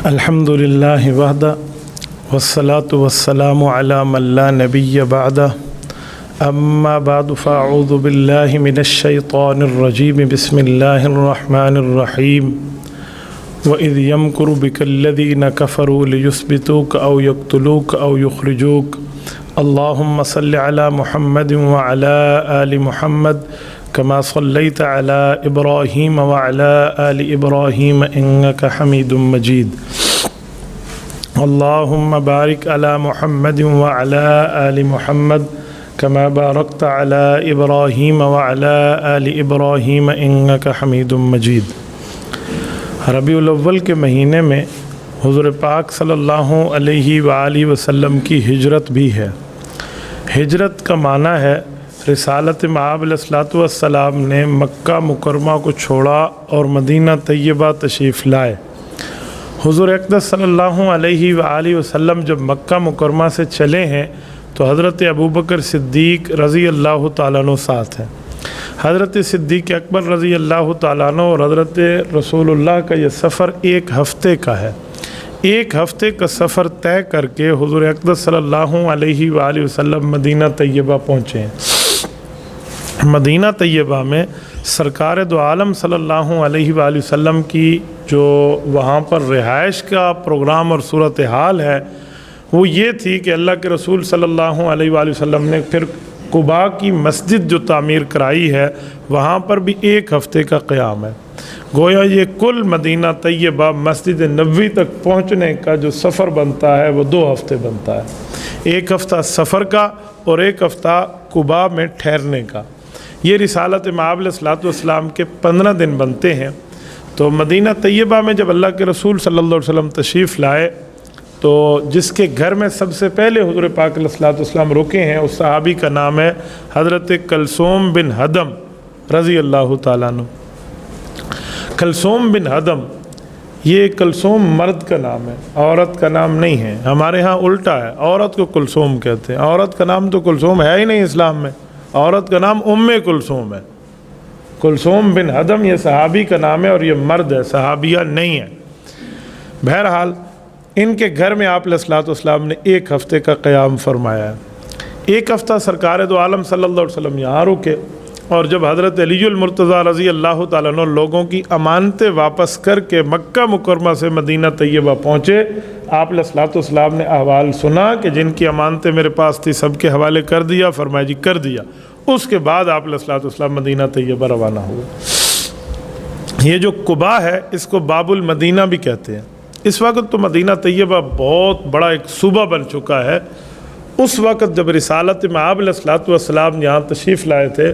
الحمدللہ وحدہ والصلاة والسلام علی من لا نبی بعدہ اما بعد فاعوذ باللہ من الشیطان الرجیم بسم اللہ الرحمن الرحیم وَإِذْ يَمْكُرُ بِكَ الَّذِينَ كَفَرُوا لِيُثْبِتُوكَ أَوْ يَقْتُلُوكَ أَوْ يُخْرِجُوكَ اللهم صل على محمد وعلى آل محمد كما صليت على إبراهيم وعلى آل إبراهيم إنك حميد مجيد اللهم بارك على محمد وعلى آل محمد كما باركت على إبراهيم وعلى آل إبراهيم إنك حميد مجيد۔ ربیع الاول کے مہینے میں حضور پاک صلی اللہ علیہ وآلہ وسلم کی ہجرت بھی ہے۔ ہجرت کا معنی ہے رسالت مآب علیہ الصلوۃ والسلام نے مکہ مکرمہ کو چھوڑا اور مدینہ طیبہ تشریف لائے۔ حضور اقدس صلی اللہ علیہ وآلہ وسلم جب مکہ مکرمہ سے چلے ہیں تو حضرت ابوبکر صدیق رضی اللہ تعالیٰ عنہ ساتھ ہیں۔ حضرت صدیق اکبر رضی اللہ تعالیٰ عنہ اور حضرت رسول اللہ کا یہ سفر ایک ہفتے کا ہے۔ ایک ہفتے کا سفر طے کر کے حضور اقدس صلی اللہ علیہ وآلہ وسلم مدینہ طیبہ پہنچے ہیں۔ مدینہ طیبہ میں سرکار دو عالم صلی اللہ علیہ وآلہ وسلم کی جو وہاں پر رہائش کا پروگرام اور صورتحال ہے وہ یہ تھی کہ اللہ کے رسول صلی اللہ علیہ وآلہ وسلم نے پھر قباء کی مسجد جو تعمیر کرائی ہے وہاں پر بھی ایک ہفتے کا قیام ہے۔ گویا یہ کل مدینہ طیبہ مسجد نبوی تک پہنچنے کا جو سفر بنتا ہے وہ 2 ہفتے بنتا ہے، ایک ہفتہ سفر کا اور ایک ہفتہ قباء میں ٹھہرنے کا۔ یہ رسالت مآب علیہ الصلوۃ والسلام کے 15 دن بنتے ہیں۔ تو مدینہ طیبہ میں جب اللہ کے رسول صلی اللہ علیہ وسلم تشریف لائے تو جس کے گھر میں سب سے پہلے حضور پاک علیہ الصلوۃ والسلام رکے ہیں اس صحابی کا نام ہے حضرت کلثوم بن ہدم رضی اللہ تعالیٰ عنہ۔ کلثوم بن ہدم، یہ کلثوم مرد کا نام ہے، عورت کا نام نہیں ہے۔ ہمارے ہاں الٹا ہے، عورت کو کلثوم کہتے ہیں۔ عورت کا نام تو کلثوم ہے ہی نہیں اسلام میں، عورت کا نام کلثوم ہے۔ کلثوم بن ہدم یہ صحابی کا نام ہے اور یہ مرد ہے، صحابیہ نہیں ہے۔ بہرحال ان کے گھر میں آپ علیہ الصلوۃ والسلام نے ایک ہفتے کا قیام فرمایا ہے۔ ایک ہفتہ سرکار دو عالم صلی اللہ علیہ وسلم یہاں رکے اور جب حضرت علی المرتضیٰ رضی اللہ تعالیٰ عنہ لوگوں کی امانتیں واپس کر کے مکہ مکرمہ سے مدینہ طیبہ پہنچے، آپ علیہ الصلوۃ والسلام نے احوال سنا کہ جن کی امانتیں میرے پاس تھی سب کے حوالے کر دیا، فرمایا جی کر دیا۔ اس کے بعد آپ علیہ الصلوۃ والسلام مدینہ طیبہ روانہ ہوئے۔ یہ جو قباء ہے اس کو باب المدینہ بھی کہتے ہیں۔ اس وقت تو مدینہ طیبہ بہت بڑا ایک صوبہ بن چکا ہے۔ اس وقت جب رسالت مآب علیہ الصلوۃ والسلام یہاں تشریف لائے تھے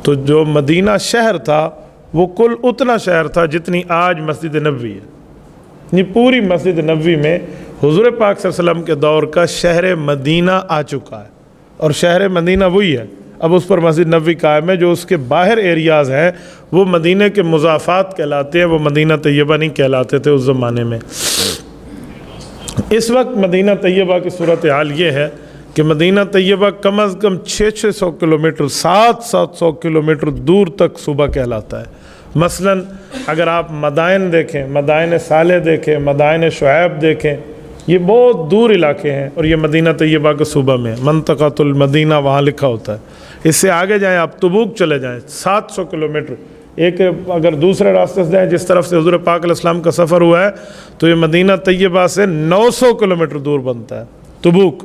تو جو مدینہ شہر تھا وہ کل اتنا شہر تھا جتنی آج مسجد نبوی ہے۔ یہ پوری مسجد نبوی میں حضور پاک صلی اللہ علیہ وسلم کے دور کا شہر مدینہ آ چکا ہے، اور شہر مدینہ وہی ہے۔ اب اس پر مسجد نبوی قائم ہے، جو اس کے باہر ایریاز ہیں وہ مدینہ کے مضافات کہلاتے ہیں، وہ مدینہ طیبہ نہیں کہلاتے تھے اس زمانے میں۔ اس وقت مدینہ طیبہ کی صورتحال یہ ہے کہ مدینہ طیبہ کم از کم 600 کلومیٹر 700 کلومیٹر دور تک صوبہ کہلاتا ہے۔ مثلا اگر آپ مدائن دیکھیں، مدائن صالح دیکھیں، مدائن شعیب دیکھیں، یہ بہت دور علاقے ہیں اور یہ مدینہ طیبہ کے صوبہ میں ہے۔ منطقۃ المدینہ وہاں لکھا ہوتا ہے۔ اس سے آگے جائیں آپ تبوک چلے جائیں 700 کلومیٹر، ایک اگر دوسرے راستے سے جائیں جس طرف سے حضور پاک علیہ السلام کا سفر ہوا ہے تو یہ مدینہ طیبہ سے 900 کلومیٹر دور بنتا ہے تبوک۔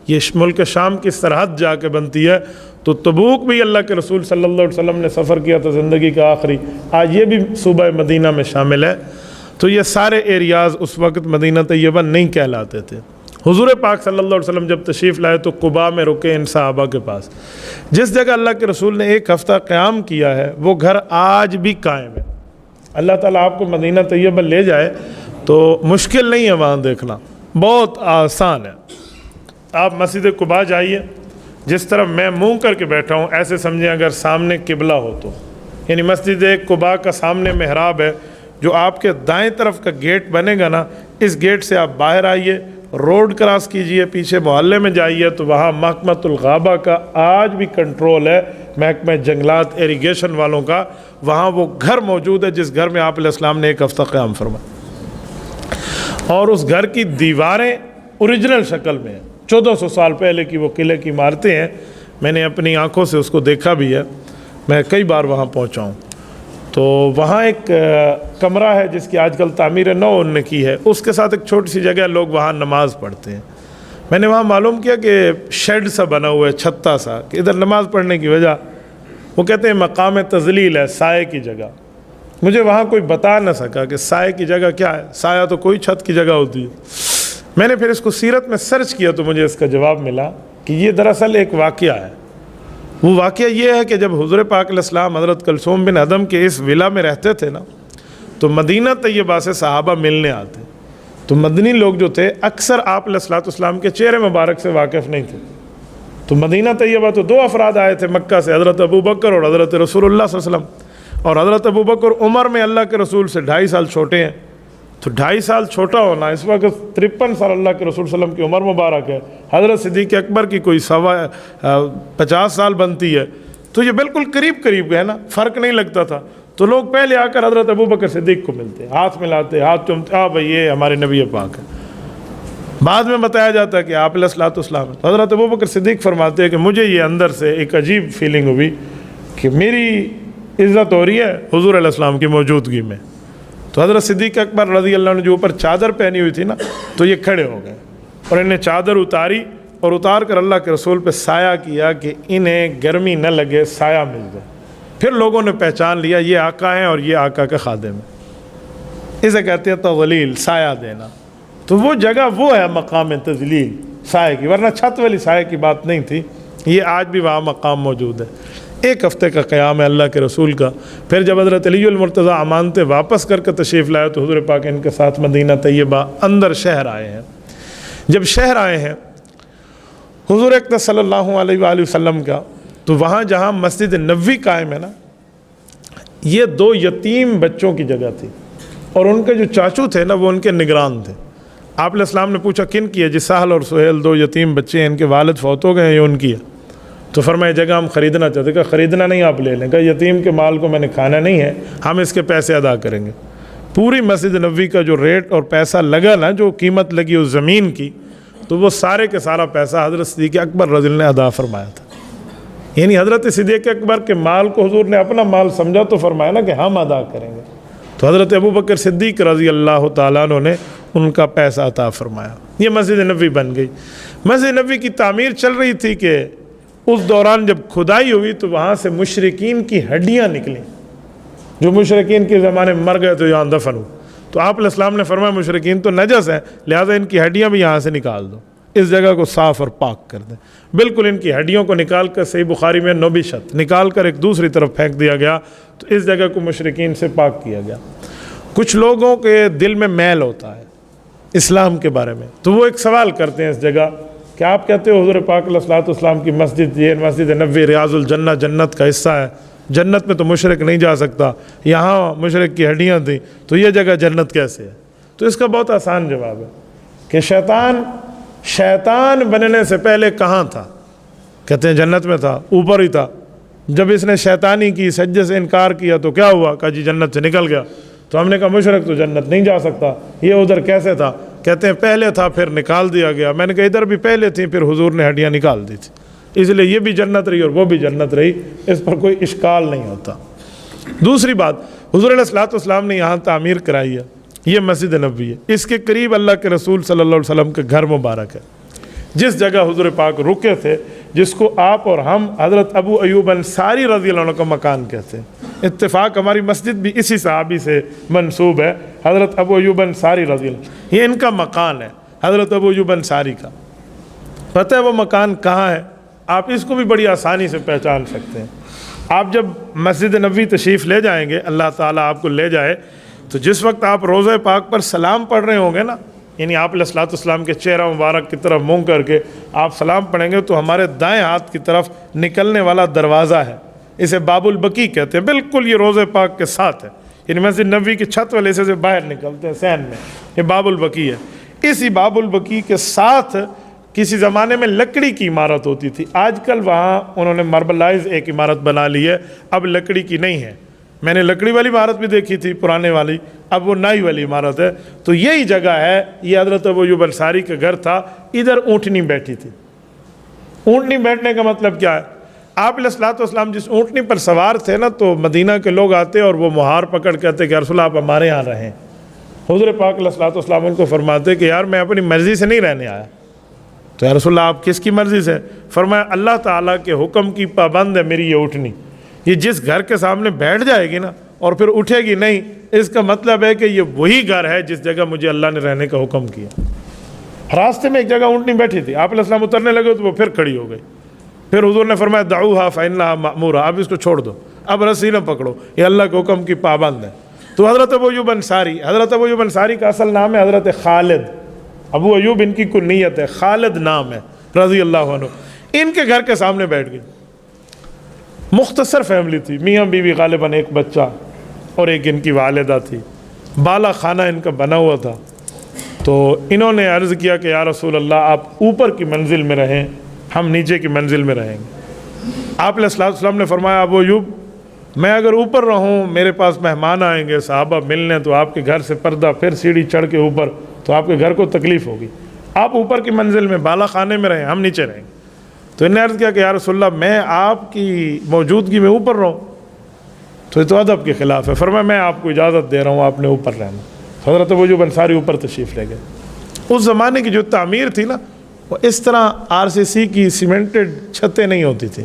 یہ ملک شام کی سرحد جا کے بنتی ہے، تو تبوک بھی اللہ کے رسول صلی اللہ علیہ وسلم نے سفر کیا تھا زندگی کا آخری، آج یہ بھی صوبہ مدینہ میں شامل ہے۔ تو یہ سارے ایریاز اس وقت مدینہ طیبہ نہیں کہلاتے تھے۔ حضور پاک صلی اللہ علیہ وسلم جب تشریف لائے تو قباء میں رکے ان صحابہ کے پاس۔ جس جگہ اللہ کے رسول نے ایک ہفتہ قیام کیا ہے وہ گھر آج بھی قائم ہے۔ اللہ تعالیٰ آپ کو مدینہ طیبہ لے جائے تو مشکل نہیں ہے وہاں دیکھنا، بہت آسان ہے۔ آپ مسجد قباء جائیے، جس طرح میں منہ کر کے بیٹھا ہوں ایسے سمجھیں اگر سامنے قبلہ ہو تو، یعنی مسجد قباء کا سامنے محراب ہے، جو آپ کے دائیں طرف کا گیٹ بنے گا نا، اس گیٹ سے آپ باہر آئیے، روڈ کراس کیجئے، پیچھے محلے میں جائیے تو وہاں محکمۃ الغابہ کا آج بھی کنٹرول ہے، محکمہ جنگلات ایریگیشن والوں کا، وہاں وہ گھر موجود ہے جس گھر میں آپ علیہ السلام نے ایک ہفتہ قیام فرمایا۔ اور اس گھر کی دیواریں اوریجنل شکل میں ہیں، 1400 سال پہلے کی وہ قلعے کی عمارتیں ہیں. میں نے اپنی آنکھوں سے اس کو دیکھا بھی ہے، میں کئی بار وہاں پہنچا ہوں. تو وہاں ایک کمرہ ہے جس کی آج کل تعمیر نو انہوں نے کی ہے، اس کے ساتھ ایک چھوٹی سی جگہ لوگ وہاں نماز پڑھتے ہیں. میں نے وہاں معلوم کیا کہ شیڈ سا بنا ہوا ہے، چھتا سا، کہ ادھر نماز پڑھنے کی وجہ وہ کہتے ہیں مقام تذلیل ہے، سائے کی جگہ. مجھے وہاں کوئی بتا نہ سکا کہ سائے کی جگہ کیا ہے. سایہ تو کوئی چھت کی جگہ ہوتی ہے. میں نے پھر اس کو سیرت میں سرچ کیا تو مجھے اس کا جواب ملا کہ یہ دراصل ایک واقعہ ہے. وہ واقعہ یہ ہے کہ جب حضور پاک علیہ السلام حضرت کلثوم بن ادم کے اس ولا میں رہتے تھے نا، تو مدینہ طیبہ سے صحابہ ملنے آتے. تو مدنی لوگ جو تھے اکثر آپ علیہ السلام کے چہرے مبارک سے واقف نہیں تھے. تو مدینہ طیبہ تو 2 افراد آئے تھے مکہ سے، حضرت ابو بکر اور حضرت رسول اللہ صلی اللہ علیہ وسلم. اور حضرت ابو بکر عمر میں اللہ کے رسول سے 2.5 سال چھوٹے ہیں. تو 2.5 سال چھوٹا ہونا، اس وقت 53 سال اللہ کے رسول صلی اللہ علیہ وسلم کی عمر مبارک ہے. حضرت صدیق اکبر کی کوئی 50 سال بنتی ہے. تو یہ بالکل قریب قریب ہے نا، فرق نہیں لگتا تھا. تو لوگ پہلے آ کر حضرت ابو بکر صدیق کو ملتے، ہاتھ ملاتے، ہاتھ چومتے، بھائی یہ ہمارے نبی پاک ہے. بعد میں بتایا جاتا ہے کہ آپ علیہ السلام. حضرت ابو بکر صدیق فرماتے ہیں کہ مجھے یہ اندر سے ایک عجیب فیلنگ ہوئی کہ میری عزت ہو رہی ہے حضور علیہ السلام کی موجودگی میں. تو حضرت صدیق اکبر رضی اللہ عنہ جو اوپر چادر پہنی ہوئی تھی نا، تو یہ کھڑے ہو گئے اور انہیں چادر اتاری اور اتار کر اللہ کے رسول پہ سایہ کیا کہ انہیں گرمی نہ لگے، سایہ مل جائے. پھر لوگوں نے پہچان لیا یہ آقا ہیں اور یہ آقا کے خادم ہیں. اسے کہتے ہیں تظلیل، سایہ دینا. تو وہ جگہ وہ ہے مقام تظلیل، سایہ کی، ورنہ چھت والی سایہ کی بات نہیں تھی. یہ آج بھی وہاں مقام موجود ہے. 1 ہفتے کا قیام ہے اللہ کے رسول کا. پھر جب حضرت علی المرتضیٰ امانتیں واپس کر کے تشریف لائے تو حضور پاک ان کے ساتھ مدینہ طیبہ اندر شہر آئے ہیں. جب شہر آئے ہیں حضور اکرم صلی اللہ علیہ وآلہ وسلم کا، تو وہاں جہاں مسجد نبوی قائم ہے نا، یہ 2 یتیم بچوں کی جگہ تھی. اور ان کے جو چاچو تھے نا، وہ ان کے نگران تھے. آپ علیہ السلام نے پوچھا کن کی ہے؟ جی سہل اور سہیل 2 یتیم بچے ہیں، ان کے والد فوت ہو گئے ہیں، یہ ان کی ہے. تو فرمایا جگہ ہم خریدنا چاہتے. کہ خریدنا نہیں، آپ لے لیں. کہ یتیم کے مال کو میں نے کھانا نہیں ہے، ہم اس کے پیسے ادا کریں گے. پوری مسجد نبوی کا جو ریٹ اور پیسہ لگا نا، جو قیمت لگی اس زمین کی، تو وہ سارے کے سارا پیسہ حضرت صدیق اکبر رضی اللہ عنہ نے ادا فرمایا تھا. یعنی حضرت صدیق اکبر کے مال کو حضور نے اپنا مال سمجھا تو فرمایا نا کہ ہم ادا کریں گے. تو حضرت ابو بکر صدیق رضی اللہ تعالیٰ عنہ نے ان کا پیسہ عطا فرمایا. یہ مسجد نبوی بن گئی. مسجد نبوی کی تعمیر چل رہی تھی کہ اس دوران جب کھدائی ہوئی تو وہاں سے مشرکین کی ہڈیاں نکلیں، جو مشرکین کے زمانے میں مر گئے تو یہاں دفن ہو. تو آپ علیہ السلام نے فرمایا مشرکین تو نجس ہیں، لہذا ان کی ہڈیاں بھی یہاں سے نکال دو، اس جگہ کو صاف اور پاک کر دیں. بالکل ان کی ہڈیوں کو نکال کر، صحیح بخاری میں نوبشت نکال کر ایک دوسری طرف پھینک دیا گیا. تو اس جگہ کو مشرکین سے پاک کیا گیا. کچھ لوگوں کے دل میں میل ہوتا ہے اسلام کے بارے میں، تو وہ ایک سوال کرتے ہیں اس جگہ کہ آپ کہتے ہو حضور پاک علیہ الصلوۃ والسلام کی مسجد، یہ مسجد نبوی ریاض الجنہ، جنت کا حصہ ہے، جنت میں تو مشرک نہیں جا سکتا، یہاں مشرک کی ہڈیاں تھیں، تو یہ جگہ جنت کیسے ہے؟ تو اس کا بہت آسان جواب ہے کہ شیطان بننے سے پہلے کہاں تھا؟ کہتے ہیں جنت میں تھا، اوپر ہی تھا. جب اس نے شیطانی کی، سجدے سے انکار کیا تو کیا ہوا؟ کہا جی جنت سے نکل گیا. تو ہم نے کہا مشرک تو جنت نہیں جا سکتا، یہ ادھر کیسے تھا؟ کہتے ہیں پہلے تھا پھر نکال دیا گیا. میں نے کہا ادھر بھی پہلے تھی پھر حضور نے ہڈیاں نکال دی تھی، اس لیے یہ بھی جنت رہی اور وہ بھی جنت رہی، اس پر کوئی اشکال نہیں ہوتا. دوسری بات، حضور علیہ الصلوۃ والسلام نے یہاں تعمیر کرائی ہے، یہ مسجد نبوی ہے. اس کے قریب اللہ کے رسول صلی اللہ علیہ وسلم کے گھر مبارک ہے. جس جگہ حضور پاک رکے تھے، جس کو آپ اور ہم حضرت ابو ایوب انصاری رضی اللہ عنہ کا مکان کہتے ہیں. اتفاق ہماری مسجد بھی اسی صحابی سے منسوب ہے، حضرت ابو ایوب انصاری رضی اللہ عنہ. یہ ان کا مکان ہے حضرت ابو ایوب انصاری کا. پتہ ہے وہ مکان کہاں ہے؟ آپ اس کو بھی بڑی آسانی سے پہچان سکتے ہیں. آپ جب مسجد نبوی تشریف لے جائیں گے، اللہ تعالیٰ آپ کو لے جائے، تو جس وقت آپ روضہ پاک پر سلام پڑھ رہے ہوں گے نا، یعنی آپ علیہ الصلوۃ والسلام کے چہرہ مبارک کی طرف منہ کر کے آپ سلام پڑھیں گے، تو ہمارے دائیں ہاتھ کی طرف نکلنے والا دروازہ ہے، اسے باب البقیع کہتے ہیں. بالکل یہ روضہ پاک کے ساتھ ہے، یعنی مسجد نبوی کی چھت والے سے باہر نکلتے ہیں سین میں، یہ باب البقیع ہے. اسی باب البقیع کے ساتھ کسی زمانے میں لکڑی کی عمارت ہوتی تھی. آج کل وہاں انہوں نے ماربلائز ایک عمارت بنا لی ہے، اب لکڑی کی نہیں ہے. میں نے لکڑی والی عمارت بھی دیکھی تھی پرانے والی، اب وہ نائی والی عمارت ہے۔ تو یہی جگہ ہے، یہ حضرت ابو ایوب انصاری کا گھر تھا، ادھر اونٹنی بیٹھی تھی۔ اونٹنی بیٹھنے کا مطلب کیا ہے؟ آپ علیہ الصلوۃ والسلام جس اونٹنی پر سوار تھے نا، تو مدینہ کے لوگ آتے اور وہ مہار پکڑ کہتے کہ رسول اللہ آپ ہمارے یہاں رہیں۔ حضور پاک علیہ الصلوۃ والسلام ان کو فرماتے کہ یار میں اپنی مرضی سے نہیں رہنے آیا۔ تو یا رسول اللہ آپ کس کی مرضی سے؟ فرمایا اللہ تعالیٰ کے حکم کی پابند ہے میری یہ اونٹنی، یہ جس گھر کے سامنے بیٹھ جائے گی نا اور پھر اٹھے گی نہیں، اس کا مطلب ہے کہ یہ وہی گھر ہے جس جگہ مجھے اللہ نے رہنے کا حکم کیا۔ راستے میں ایک جگہ اونٹنی بیٹھی تھی، آپ علیہ السلام اترنے لگے تو وہ پھر کھڑی ہو گئی۔ پھر حضور نے فرمایا دعوها فإنها مأمورة، اب اس کو چھوڑ دو، اب رسی نہ پکڑو، یہ اللہ کے حکم کی پابند ہے۔ تو حضرت ابو ایوب انصاری کا اصل نام ہے حضرت خالد، ابو ایوب ان کی کنیت ہے، خالد نام ہے رضی اللہ عنہ۔ ان کے گھر کے سامنے بیٹھ گئی۔ مختصر فیملی تھی، میاں بیوی، غالباً ایک بچہ اور ایک ان کی والدہ تھی۔ بالا خانہ ان کا بنا ہوا تھا۔ تو انہوں نے عرض کیا کہ یا رسول اللہ آپ اوپر کی منزل میں رہیں، ہم نیچے کی منزل میں رہیں گے۔ آپ علیہ السلام نے فرمایا ابو ایوب میں اگر اوپر رہوں، میرے پاس مہمان آئیں گے، صحابہ ملنے، تو آپ کے گھر سے پردہ پھر سیڑھی چڑھ کے اوپر، تو آپ کے گھر کو تکلیف ہوگی، آپ اوپر کی منزل میں بالا خانے میں رہیں، ہم نیچے رہیں گے۔ تو انہوں نے عرض کیا کہ یا رسول اللہ میں آپ کی موجودگی میں اوپر رہوں، تو یہ تو ادب کے خلاف ہے۔ فرمایا میں آپ کو اجازت دے رہا ہوں، آپ نے اوپر رہنا۔ حضرت ابو ایوب انصاری اوپر تشریف لے گئے۔ اس زمانے کی جو تعمیر تھی نا، وہ اس طرح RCC کی سیمنٹڈ چھتیں نہیں ہوتی تھی۔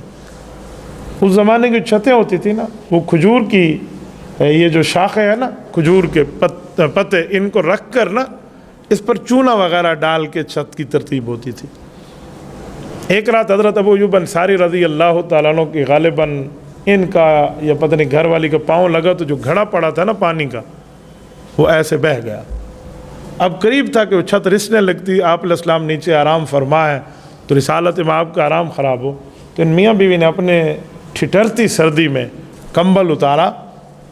اس زمانے کی چھتیں ہوتی تھی نا، وہ کھجور کی یہ جو شاخیں ہیں نا، کھجور کے پتے، ان کو رکھ کر نا اس پر چونا وغیرہ ڈال کے چھت کی ترتیب ہوتی تھی۔ ایک رات حضرت ابو ایوب انصاری رضی اللہ تعالیٰ عنہ کی غالباً ان کا یا پتہ نہیں گھر والی کا پاؤں لگا، تو جو گھڑا پڑا تھا نا پانی کا، وہ ایسے بہہ گیا۔ اب قریب تھا کہ وہ چھت رسنے لگتی، آپ علیہ السلام نیچے آرام فرمائے تو رسالت مآب کا آرام خراب ہو، تو ان میاں بیوی نے اپنے ٹھٹرتی سردی میں کمبل اتارا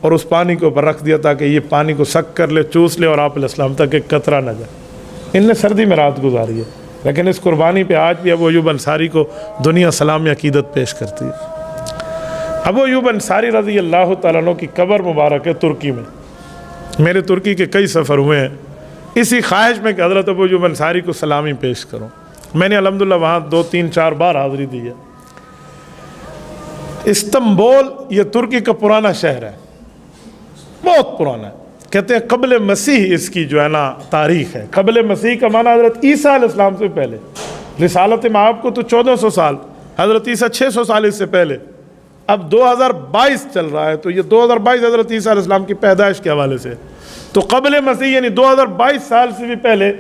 اور اس پانی کے اوپر رکھ دیا تاکہ یہ پانی کو سک کر لے، چوس لے اور آپ علیہ السلام تک ایک قطرہ نہ جائے۔ ان نے سردی میں رات گزاری ہے، لیکن اس قربانی پہ آج بھی ابو ایوب انصاری کو دنیا سلام عقیدت پیش کرتی ہے۔ ابو ایوب انصاری رضی اللہ تعالیٰ عنہ کی قبر مبارک ہے ترکی میں۔ میرے ترکی کے کئی سفر ہوئے ہیں اسی خواہش میں کہ حضرت ابو ایوب انصاری کو سلامی پیش کروں۔ میں نے الحمدللہ وہاں 2 3 4 بار حاضری دی ہے۔ استنبول یہ ترکی کا پرانا شہر ہے، بہت پرانا ہے۔ کہتے ہیں قبل مسیح اس کی جو ہے نا تاریخ ہے۔ قبل مسیح کا معنی حضرت عیسیٰ علیہ السلام سے پہلے، رسالت مآب کو تو 1400 سال، حضرت عیسیٰ 600 سال اس سے پہلے۔ اب 2022 چل رہا ہے، تو یہ 2022 حضرت عیسیٰ علیہ السلام کی پیدائش کے حوالے سے، تو قبل مسیح یعنی 2022 سال سے بھی پہلے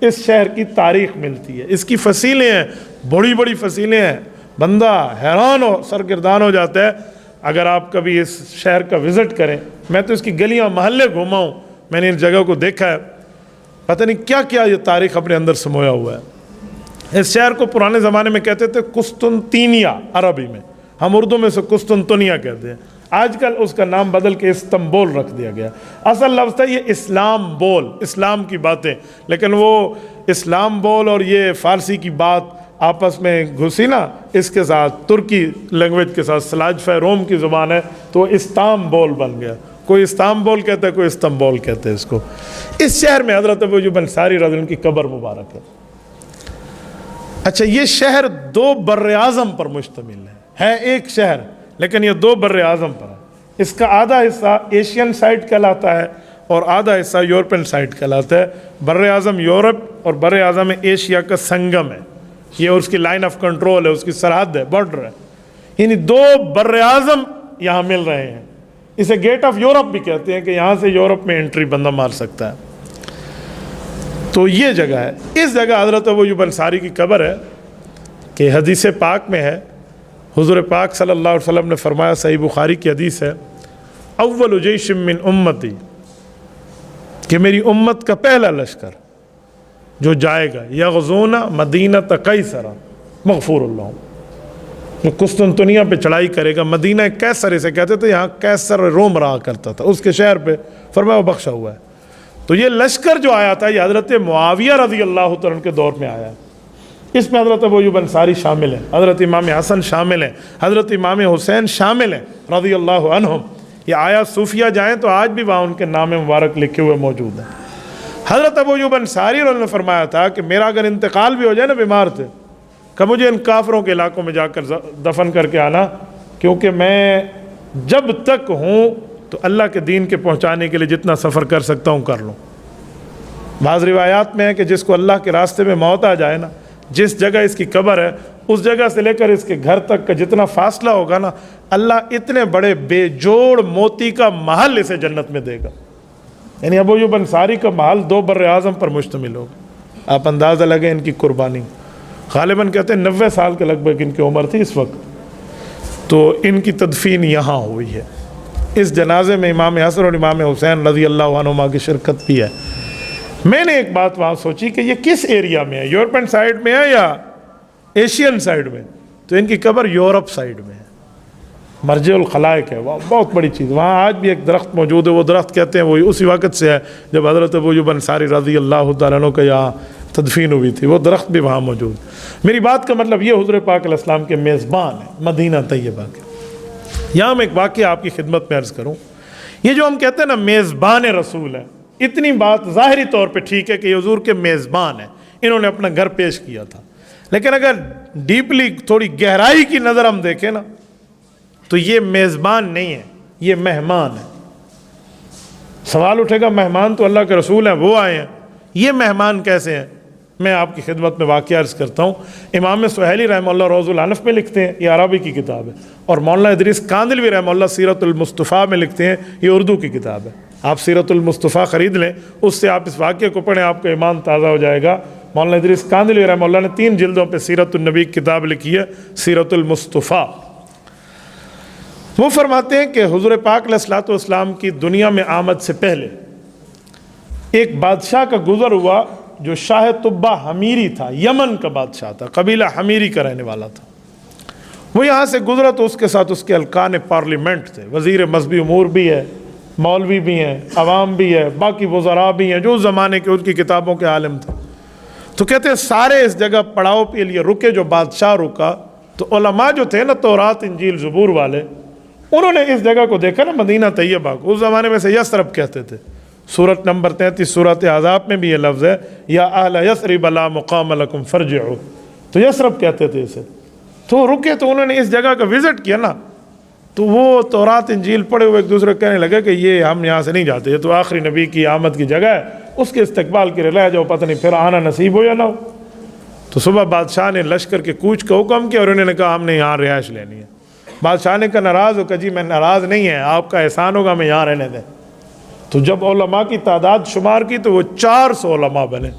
اس شہر کی تاریخ ملتی ہے۔ اس کی فصیلیں ہیں، بڑی بڑی فصیلیں ہیں، بندہ حیران ہو سرگردان ہو جاتا ہے اگر آپ کبھی اس شہر کا وزٹ کریں۔ میں تو اس کی گلیاں محلے گھوما ہوں، میں نے ان جگہ کو دیکھا ہے، پتہ نہیں کیا کیا یہ تاریخ اپنے اندر سمویا ہوا ہے۔ اس شہر کو پرانے زمانے میں کہتے تھے قسطنطینیہ عربی میں، ہم اردو میں سے قسطنطنیہ کہتے ہیں۔ آج کل اس کا نام بدل کے استنبول رکھ دیا گیا۔ اصل لفظ تھا یہ اسلام بول، اسلام کی باتیں، لیکن وہ اسلام بول اور یہ فارسی کی بات آپس میں گھسی نا، اس کے ساتھ ترکی لینگویج کے ساتھ سلاجفہ روم کی زبان ہے، تو استانبول بن گیا۔ کوئی استانبول کہتا ہے، کوئی استنبول کہتے ہیں اس کو۔ اس شہر میں حضرت ابو ایوب انصاری رضی اللہ عنہ کی قبر مبارک ہے۔ اچھا، یہ شہر 2 بر اعظم پر مشتمل ہے ایک شہر، لیکن یہ 2 بر اعظم پر ہے۔ اس کا آدھا حصہ ایشین سائٹ کہلاتا ہے اور آدھا حصہ یورپین سائٹ کہلاتا ہے۔ بر اعظم یورپ اور بر اعظم ایشیا کا سنگم ہے، یہ اس کی لائن آف کنٹرول ہے، اس کی سرحد ہے، بارڈر ہے۔ یعنی 2 بر اعظم یہاں مل رہے ہیں۔ اسے گیٹ آف یورپ بھی کہتے ہیں کہ یہاں سے یورپ میں انٹری بندہ مار سکتا ہے۔ تو یہ جگہ ہے، اس جگہ حضرت ابو ایوب انصاری کی قبر ہے کہ حدیث پاک میں ہے، حضور پاک صلی اللہ علیہ وسلم نے فرمایا، صحیح بخاری کی حدیث ہے، اول جیش من امتی، کہ میری امت کا پہلا لشکر جو جائے گا، یغزون مدینہ قیصر مغفور اللہ، جو قسطنطنیہ پہ چڑھائی کرے گا، مدینہ قیصر اسے کہتے تھے، یہاں قیصر روم رہا کرتا تھا، اس کے شہر پہ فرمایا وہ بخشا ہوا ہے۔ تو یہ لشکر جو آیا تھا یہ حضرت معاویہ رضی اللہ عنہ کے دور میں آیا ہے۔ اس میں حضرت ابو ایوب انصاری شامل ہیں، حضرت امام حسن شامل ہیں، حضرت امام حسین شامل ہیں رضی اللہ عنہم۔ یہ آیات صوفیہ جائیں تو آج بھی وہاں ان کے نام مبارک لکھے ہوئے موجود ہیں۔ حضرت ابو ایوب انصاری نے فرمایا تھا کہ میرا اگر انتقال بھی ہو جائے نا بیمار تھے کہ مجھے ان کافروں کے علاقوں میں جا کر دفن کر کے آنا، کیونکہ میں جب تک ہوں تو اللہ کے دین کے پہنچانے کے لیے جتنا سفر کر سکتا ہوں کر لوں۔ بعض روایات میں ہے کہ جس کو اللہ کے راستے میں موت آ جائے نا، جس جگہ اس کی قبر ہے اس جگہ سے لے کر اس کے گھر تک کا جتنا فاصلہ ہوگا نا، اللہ اتنے بڑے بے جوڑ موتی کا محل اسے جنت میں دے گا۔ یعنی ابو ایوب انصاری کا محل 2 بر اعظم پر مشتمل ہوگا۔ آپ اندازہ لگیں ان کی قربانی، غالباً کہتے ہیں 90 سال کے لگ بھگ ان کی عمر تھی اس وقت، تو ان کی تدفین یہاں ہوئی ہے۔ اس جنازے میں امام حسن اور امام حسین رضی اللہ عنہما کی شرکت بھی ہے۔ میں نے ایک بات وہاں سوچی کہ یہ کس ایریا میں ہے، یورپین سائڈ میں ہے یا ایشین سائڈ میں؟ تو ان کی قبر یورپ سائڈ میں ہے، مرجع الخلائق ہے، وہ بہت بڑی چیز۔ وہاں آج بھی ایک درخت موجود ہے، وہ درخت کہتے ہیں وہ اسی وقت سے ہے جب حضرت ابو ایوب انصاری رضی اللہ تعالیٰ عنہ کا یہاں تدفین ہوئی تھی، وہ درخت بھی وہاں موجود۔ میری بات کا مطلب یہ حضور پاک علیہ السلام کے میزبان ہیں مدینہ طیبہ کے۔ یہاں میں ایک واقعہ آپ کی خدمت میں عرض کروں، یہ جو ہم کہتے ہیں نا میزبان رسول ہے، اتنی بات ظاہری طور پہ ٹھیک ہے کہ یہ حضور کے میزبان ہیں، انہوں نے اپنا گھر پیش کیا تھا، لیکن اگر ڈیپلی تھوڑی گہرائی کی نظر ہم دیکھیں نا تو یہ میزبان نہیں ہے، یہ مہمان ہے۔ سوال اٹھے گا مہمان تو اللہ کے رسول ہیں، وہ آئے ہیں، یہ مہمان کیسے ہیں؟ میں آپ کی خدمت میں واقعہ عرض کرتا ہوں۔ امام سہیلی رحمہ اللہ روض العنف میں لکھتے ہیں، یہ عربی کی کتاب ہے، اور مولانا ادریس کاندلوی رحمہ اللہ سیرت المصطفیٰ میں لکھتے ہیں، یہ اردو کی کتاب ہے۔ آپ سیرت المصطفیٰ خرید لیں، اس سے آپ اس واقعے کو پڑھیں، آپ کا ایمان تازہ ہو جائے گا۔ مولانا ادریس کاندلوی رحمہ اللہ نے 3 جلدوں پہ سیرت النبی کی کتاب لکھی ہے، سیرت المصطفیٰ۔ وہ فرماتے ہیں کہ حضور پاک علیہ الصلوۃ والسلام کی دنیا میں آمد سے پہلے ایک بادشاہ کا گزر ہوا جو شاہ طبہ حمیری تھا، یمن کا بادشاہ تھا، قبیلہ حمیری کا رہنے والا تھا۔ وہ یہاں سے گزرا تو اس کے ساتھ اس کے ارکان پارلیمنٹ تھے، وزیر مذہبی امور بھی ہے، مولوی بھی ہیں، عوام بھی ہے، باقی وزراء بھی ہیں جو اس زمانے کے ان کی کتابوں کے عالم تھے۔ تو کہتے ہیں سارے اس جگہ پڑاؤ کے لیے رکے، جو بادشاہ رکا تو علماء جو تھے نا تورات انجیل زبور والے، انہوں نے اس جگہ کو دیکھا نا مدینہ طیبہ کو، اس زمانے میں سے یثرب کہتے تھے۔ سورت نمبر 33 سورت احزاب میں بھی یہ لفظ ہے، یا اہل یثرب لا مقام لکم فرجعوا، تو یثرب کہتے تھے اسے۔ تو رکے تو انہوں نے اس جگہ کا وزٹ کیا نا، تو وہ تورات انجیل پڑھے ہوئے ایک دوسرے کو کہنے لگے کہ یہ ہم یہاں سے نہیں جاتے، یہ تو آخری نبی کی آمد کی جگہ ہے، اس کے استقبال کے لیے رہ جاؤ، پتہ نہیں پھر آنا نصیب ہو یا نہ ہو۔ تو صبح بادشاہ نے لشکر کے کوچ کا حکم کیا اور انہوں نے کہا ہم نے یہاں رہائش لینی ہے۔ بادشاہ نے کہا ناراض ہو کہ جی میں ناراض نہیں ہے، آپ کا احسان ہوگا، میں یہاں رہنے دیں۔ تو جب علماء کی تعداد شمار کی تو وہ 400 علماء بنے،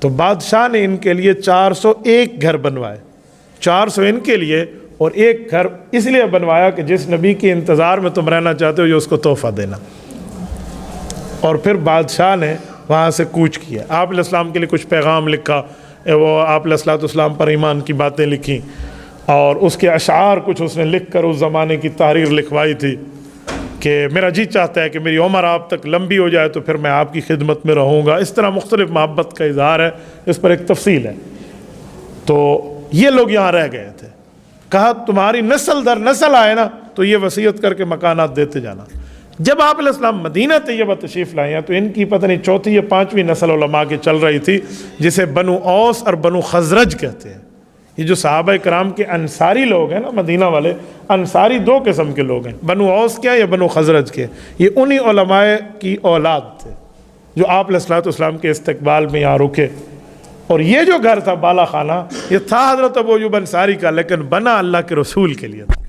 تو بادشاہ نے ان کے لیے 401 گھر بنوائے، 400 ان کے لیے اور 1 گھر اس لیے بنوایا کہ جس نبی کے انتظار میں تم رہنا چاہتے ہو یہ اس کو تحفہ دینا۔ اور پھر بادشاہ نے وہاں سے کوچ کیا، آپ علیہ السلام کے لیے کچھ پیغام لکھا، وہ آپ علیہ الصلوۃ والسلام پر ایمان کی باتیں لکھیں، اور اس کے اشعار کچھ اس نے لکھ کر اس زمانے کی تحریر لکھوائی تھی کہ میرا جی چاہتا ہے کہ میری عمر آپ تک لمبی ہو جائے تو پھر میں آپ کی خدمت میں رہوں گا۔ اس طرح مختلف محبت کا اظہار ہے، اس پر ایک تفصیل ہے۔ تو یہ لوگ یہاں رہ گئے تھے، کہا تمہاری نسل در نسل آئے نا تو یہ وصیت کر کے مکانات دیتے جانا۔ جب آپ علیہ السلام مدینہ طیبہ تشریف لائے ہیں تو ان کی پتہ نہیں 4تھی یا 5ویں نسل علماء کی چل رہی تھی، جسے بنو اوس اور بنو خزرج کہتے ہیں۔ یہ جو صحابہ کرام کے انصاری لوگ ہیں نا مدینہ والے، انصاری 2 قسم کے لوگ ہیں، بنو اوس کے یا بنو خزرج کے، یہ انہی علماء کی اولاد تھے جو آپ علیہ الصلوۃ والسلام کے استقبال میں یہاں رکے۔ اور یہ جو گھر تھا بالا خانہ، یہ تھا حضرت ابو ایوب انصاری کا، لیکن بنا اللہ کے رسول کے لیے تھا۔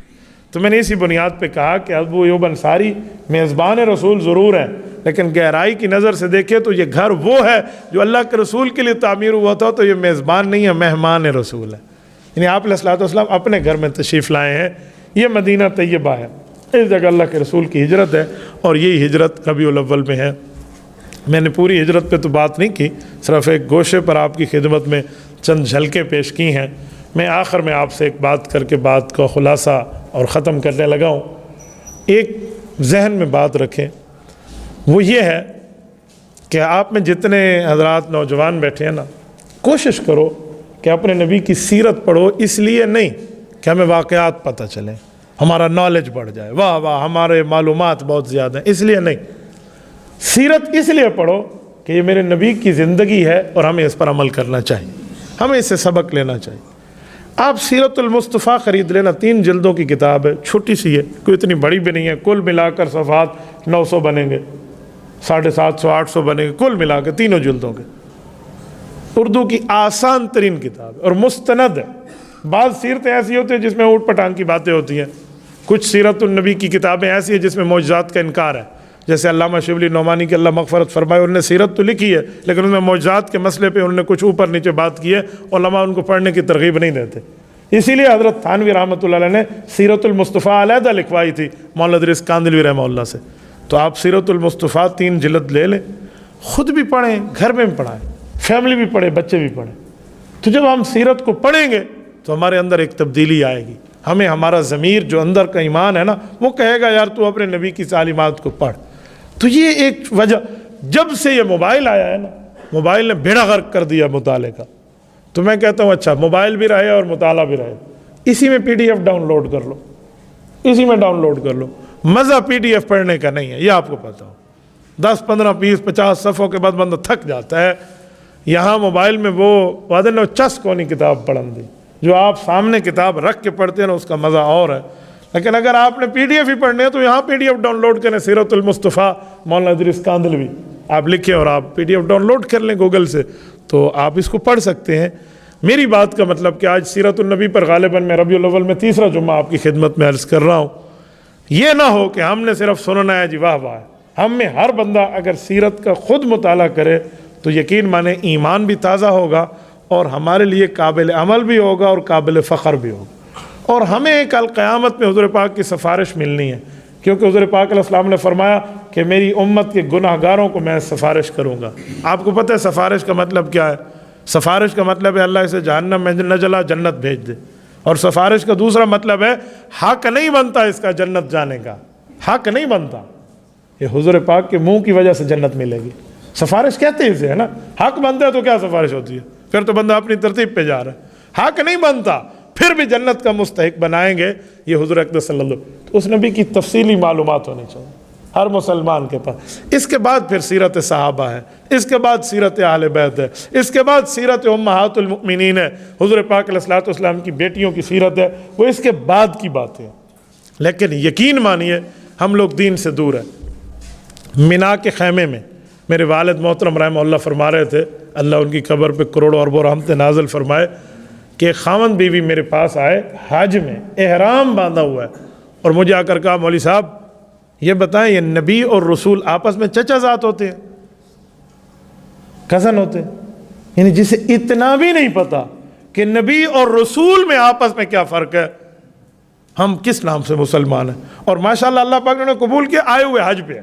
تو میں نے اسی بنیاد پہ کہا کہ ابو ایوب انصاری میزبان رسول ضرور ہیں، لیکن گہرائی کی نظر سے دیکھے تو یہ گھر وہ ہے جو اللہ کے رسول کے لیے تعمیر ہوا تھا، تو یہ میزبان نہیں ہے، مہمان رسول ہے۔ یعنی آپ علیہ الصلوۃ والسلام اپنے گھر میں تشریف لائے ہیں، یہ مدینہ طیبہ ہے، اس جگہ اللہ کے رسول کی ہجرت ہے، اور یہی ہجرت ربیع الاول میں ہے۔ میں نے پوری ہجرت پہ تو بات نہیں کی، صرف ایک گوشے پر آپ کی خدمت میں چند جھلکیں پیش کی ہیں۔ میں آخر میں آپ سے ایک بات کر کے بات کا خلاصہ اور ختم کرنے لگا ہوں۔ ایک ذہن میں بات رکھیں، وہ یہ ہے کہ آپ میں جتنے حضرات نوجوان بیٹھے ہیں نا، کوشش کرو کہ اپنے نبی کی سیرت پڑھو، اس لیے نہیں کہ ہمیں واقعات پتہ چلیں، ہمارا نالج بڑھ جائے، واہ واہ ہمارے معلومات بہت زیادہ ہیں، اس لیے نہیں. سیرت اس لیے پڑھو کہ یہ میرے نبی کی زندگی ہے اور ہمیں اس پر عمل کرنا چاہیے، ہمیں اس سے سبق لینا چاہیے. آپ سیرت المصطفیٰ خرید لینا، 3 جلدوں کی کتاب ہے، چھوٹی سی ہے، کوئی اتنی بڑی بھی نہیں ہے. کل ملا کر صفحات 900 بنیں گے، 750 800 بنیں گے، کل ملا کے 3 جلدوں کے. اردو کی آسان ترین کتاب ہے اور مستند ہے. بعض سیرتیں ایسی ہوتی ہیں جس میں اوٹ پٹانگ کی باتیں ہوتی ہیں، کچھ سیرت النبی کی کتابیں ایسی ہیں جس میں معجزات کا انکار ہے. جیسے علامہ شبلی نعمانی کی اللہ مغفرت فرمائے، انہوں نے سیرت تو لکھی ہے لیکن ان میں معجزات کے مسئلے پہ انہوں نے کچھ اوپر نیچے بات کی ہے، علماء ان کو پڑھنے کی ترغیب نہیں دیتے. اسی لیے حضرت تھانوی رحمۃ اللہ علیہ نے سیرت المصطفیٰ علیحدہ لکھوائی تھی مولانا ادریس کاندھلوی رحمہ اللہ سے. تو آپ سیرت المصطفیٰ 3 جلد لے لیں، خود بھی پڑھیں، گھر میں بھی پڑھائیں، فیملی بھی پڑھے، بچے بھی پڑھیں. تو جب ہم سیرت کو پڑھیں گے تو ہمارے اندر ایک تبدیلی آئے گی. ہمیں ہمارا ضمیر جو اندر کا ایمان ہے نا وہ کہے گا یار تو اپنے نبی کی تعلیمات کو پڑھ. تو یہ ایک وجہ، جب سے یہ موبائل آیا ہے نا، موبائل نے بیڑا غرق کر دیا مطالعے کا. تو میں کہتا ہوں اچھا موبائل بھی رہے اور مطالعہ بھی رہے، اسی میں PDF ڈاؤن لوڈ کر لو، اسی میں ڈاؤن لوڈ کر لو. مزہ PDF پڑھنے کا نہیں ہے، یہ آپ کو پتہ ہو. 10 15 20 50 صفحوں کے بعد بندہ تھک جاتا ہے. یہاں موبائل میں وہ وعدے نے چس کونی کتاب پڑھن دی، جو آپ سامنے کتاب رکھ کے پڑھتے ہیں نا اس کا مزہ اور ہے. لیکن اگر آپ نے PDF ہی پڑھنے ہے تو یہاں PDF ڈاؤن لوڈ کریں، سیرت المصطفیٰ مولانا ادریس کاندھلوی آپ لکھیں اور آپ PDF ڈاؤن لوڈ کر لیں گوگل سے، تو آپ اس کو پڑھ سکتے ہیں. میری بات کا مطلب کہ آج سیرت النبی پر غالباً میں ربیع الاول میں 3را جمعہ آپ کی خدمت میں عرض کر رہا ہوں. یہ نہ ہو کہ ہم نے صرف سننا ہے جی واہ واہ. ہم میں ہر بندہ اگر سیرت کا خود مطالعہ کرے تو یقین مانے ایمان بھی تازہ ہوگا اور ہمارے لیے قابل عمل بھی ہوگا اور قابل فخر بھی ہوگا. اور ہمیں کل قیامت میں حضور پاک کی سفارش ملنی ہے، کیونکہ حضور پاک علیہ السلام نے فرمایا کہ میری امت کے گناہ گاروں کو میں سفارش کروں گا. آپ کو پتہ ہے سفارش کا مطلب کیا ہے؟ سفارش کا مطلب ہے اللہ اسے جہنم میں نہ جلا جنت بھیج دے. اور سفارش کا دوسرا مطلب ہے حق نہیں بنتا اس کا جنت جانے کا، حق نہیں بنتا. یہ حضور پاک کے منہ کی وجہ سے جنت ملے گی. سفارش کہتے ہیں اسے، ہے نا. حق بنتا ہے تو کیا سفارش ہوتی ہے؟ پھر تو بندہ اپنی ترتیب پہ جا رہا ہے. حق نہیں بنتا پھر بھی جنت کا مستحق بنائیں گے یہ حضور اقدس صلی اللہ علیہ وسلم. تو اس نبی کی تفصیلی معلومات ہونی چاہیے ہر مسلمان کے پاس. اس کے بعد پھر سیرت صحابہ ہے، اس کے بعد سیرت اہل بیت ہے، اس کے بعد سیرت امہات المؤمنین ہے، حضور پاک علیہ الصلوۃ والسلام کی بیٹیوں کی سیرت ہے، وہ اس کے بعد کی باتیں ہیں. لیکن یقین مانیے ہم لوگ دین سے دور ہیں. مینا کے خیمے میں میرے والد محترم رحمہ اللہ فرما رہے تھے، اللہ ان کی قبر پہ کروڑوں اربوں رحمتیں نازل فرمائے، کہ خاوند بیوی میرے پاس آئے حج میں، احرام باندھا ہوا ہے، اور مجھے آ کر کہا مولوی صاحب یہ بتائیں یہ نبی اور رسول آپس میں چچا زاد ہوتے ہیں، کزن ہوتے ہیں؟ یعنی جسے اتنا بھی نہیں پتا کہ نبی اور رسول میں آپس میں کیا فرق ہے، ہم کس نام سے مسلمان ہیں؟ اور ماشاءاللہ اللہ پاک نے قبول کیا، آئے ہوئے حج پہ.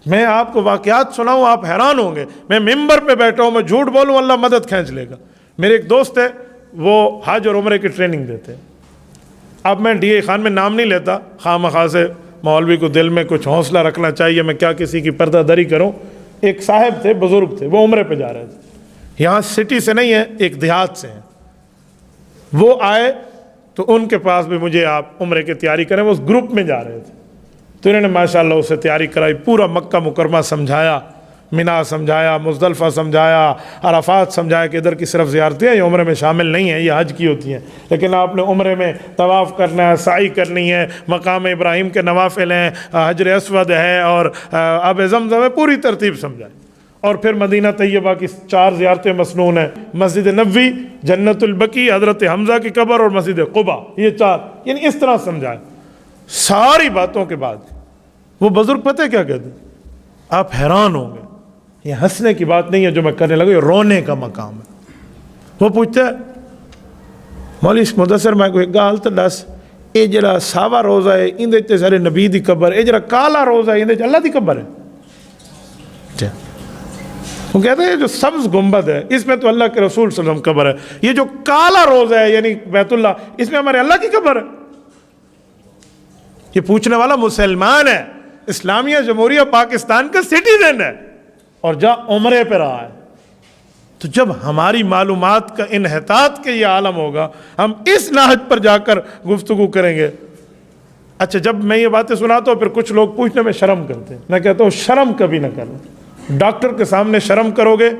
میں آپ کو واقعات سناؤں آپ حیران ہوں گے. میں ممبر پہ بیٹھا ہوں، میں جھوٹ بولوں اللہ مدد کھینچ لے گا. میرے ایک دوست ہے وہ حج اور عمرے کی ٹریننگ دیتے ہیں. اب میں DA خان میں نام نہیں لیتا، خواہ مخواہ سے مولوی کو دل میں کچھ حوصلہ رکھنا چاہیے، میں کیا کسی کی پردہ دری کروں. ایک صاحب تھے، بزرگ تھے، وہ عمرے پہ جا رہے تھے، یہاں سٹی سے نہیں ہے، ایک دیہات سے ہیں. وہ آئے تو ان کے پاس بھی مجھے آپ عمرے کی تیاری کریں، وہ اس گروپ میں جا رہے تھے. تو انہوں نے ماشاءاللہ اسے تیاری کرائی، پورا مکہ مکرمہ سمجھایا، مینا سمجھایا، مزدلفہ سمجھایا، عرفات سمجھایا کہ ادھر کی صرف زیارتیں ہیں، یہ عمرے میں شامل نہیں ہیں، یہ حج کی ہوتی ہیں. لیکن آپ نے عمرے میں طواف کرنا ہے، سعی کرنی ہے، مقام ابراہیم کے نوافل ہیں، حجر اسود ہے اور آب زمزم ہے، پوری ترتیب سمجھائی. اور پھر مدینہ طیبہ کی 4 زیارتیں مسنون ہیں، مسجد نبوی، جنت البقیع، حضرت حمزہ کی قبر اور مسجد قباء، یہ 4. یعنی اس طرح سمجھائے. ساری باتوں کے بعد وہ بزرگ پتہ کیا کہتے ہیں؟ آپ حیران ہوں گے، یہ ہنسنے کی بات نہیں ہے جو میں کرنے لگا، یہ رونے کا مقام ہے. وہ پوچھتا ہے مولوی مدثر میں کوئی گال تو دس، یہ جڑا ساوا روزہ ہے اندے تے سارے نبی دی قبر، یہ جڑا کالا روزہ ہے اندے تے اللہ دی قبر ہے. وہ کہتے ہیں جو سبز گنبد ہے اس میں تو اللہ کے رسول صلی اللہ علیہ وسلم قبر ہے، یہ جو کالا روزہ ہے یعنی بیت اللہ، اس میں ہمارے اللہ کی قبر ہے. یہ پوچھنے والا مسلمان ہے، اسلامیہ جمہوریہ پاکستان کا سٹیزن ہے، اور جا عمرے پہ رہا ہے. تو جب ہماری معلومات کا انحطاط کا یہ عالم ہوگا، ہم اس نہج پر جا کر گفتگو کریں گے۔ اچھا، جب میں یہ باتیں سناتا ہوں پھر کچھ لوگ پوچھنے میں شرم کرتے ہیں، میں کہتا ہوں شرم کبھی نہ کرنا۔ ڈاکٹر کے سامنے شرم کرو گے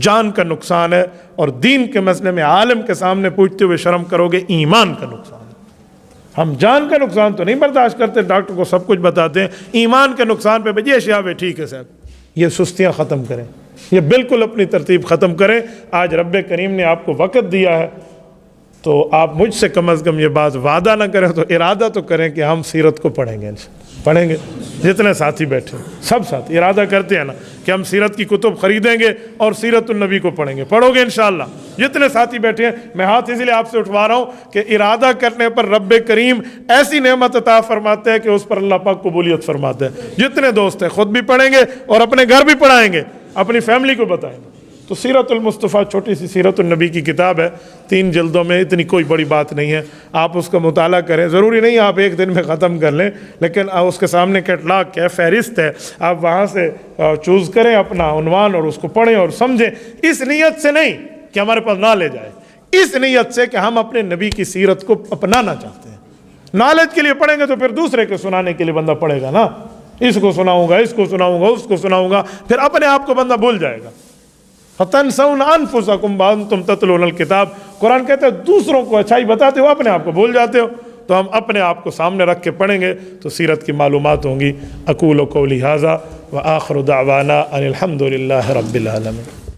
جان کا نقصان ہے، اور دین کے مسئلے میں عالم کے سامنے پوچھتے ہوئے شرم کرو گے ایمان کا نقصان ہے۔ ہم جان کا نقصان تو نہیں برداشت کرتے، ڈاکٹر کو سب کچھ بتاتے ہیں، ایمان کے نقصان پہ یہ شیاب ہے، ٹھیک ہے صاحب، یہ سستیاں ختم کریں، یہ بالکل اپنی ترتیب ختم کریں۔ آج رب کریم نے آپ کو وقت دیا ہے تو آپ مجھ سے کم از کم یہ بات وعدہ نہ کریں تو ارادہ تو کریں کہ ہم سیرت کو پڑھیں گے، پڑھیں گے۔ جتنے ساتھی بیٹھے سب ساتھی ارادہ کرتے ہیں نا کہ ہم سیرت کی کتب خریدیں گے اور سیرت النبی کو پڑھیں گے، پڑھو گے انشاءاللہ؟ جتنے ساتھی بیٹھے ہیں، میں ہاتھ اس لیے آپ سے اٹھوا رہا ہوں کہ ارادہ کرنے پر رب کریم ایسی نعمت عطا فرماتے ہیں کہ اس پر اللہ پاک قبولیت فرماتے ہیں۔ جتنے دوست ہیں خود بھی پڑھیں گے اور اپنے گھر بھی پڑھائیں گے، اپنی فیملی کو بتائیں گے۔ تو سیرت المصطفیٰ چھوٹی سی سیرت النبی کی کتاب ہے، 3 جلدوں میں، اتنی کوئی بڑی بات نہیں ہے، آپ اس کا مطالعہ کریں، ضروری نہیں آپ ایک دن میں ختم کر لیں، لیکن اس کے سامنے کیٹلاگ ہے، فہرست ہے، آپ وہاں سے چوز کریں اپنا عنوان اور اس کو پڑھیں اور سمجھیں، اس نیت سے نہیں کہ ہمارے پاس نالج آئے، اس نیت سے کہ ہم اپنے نبی کی سیرت کو اپنانا چاہتے ہیں۔ نالج کے لیے پڑھیں گے تو پھر دوسرے کے سنانے کے لیے بندہ پڑھے گا نا، اس کو سناؤں گا، اس کو سناؤں گا، اس کو سناؤں گا، پھر اپنے آپ کو بندہ بھول جائے گا۔ فَتَنْسَوْنَ أَنفُسَكُمْ وَأَنْتُمْ تَتْلُونَ الْكِتَابَ، قرآن کہتا ہے دوسروں کو اچھائی بتاتے ہو اپنے آپ کو بھول جاتے ہو۔ تو ہم اپنے آپ کو سامنے رکھ کے پڑھیں گے تو سیرت کی معلومات ہوں گی۔ اقول قولی ھذا وآخر دعوانا ان الحمد للہ رب العالمین۔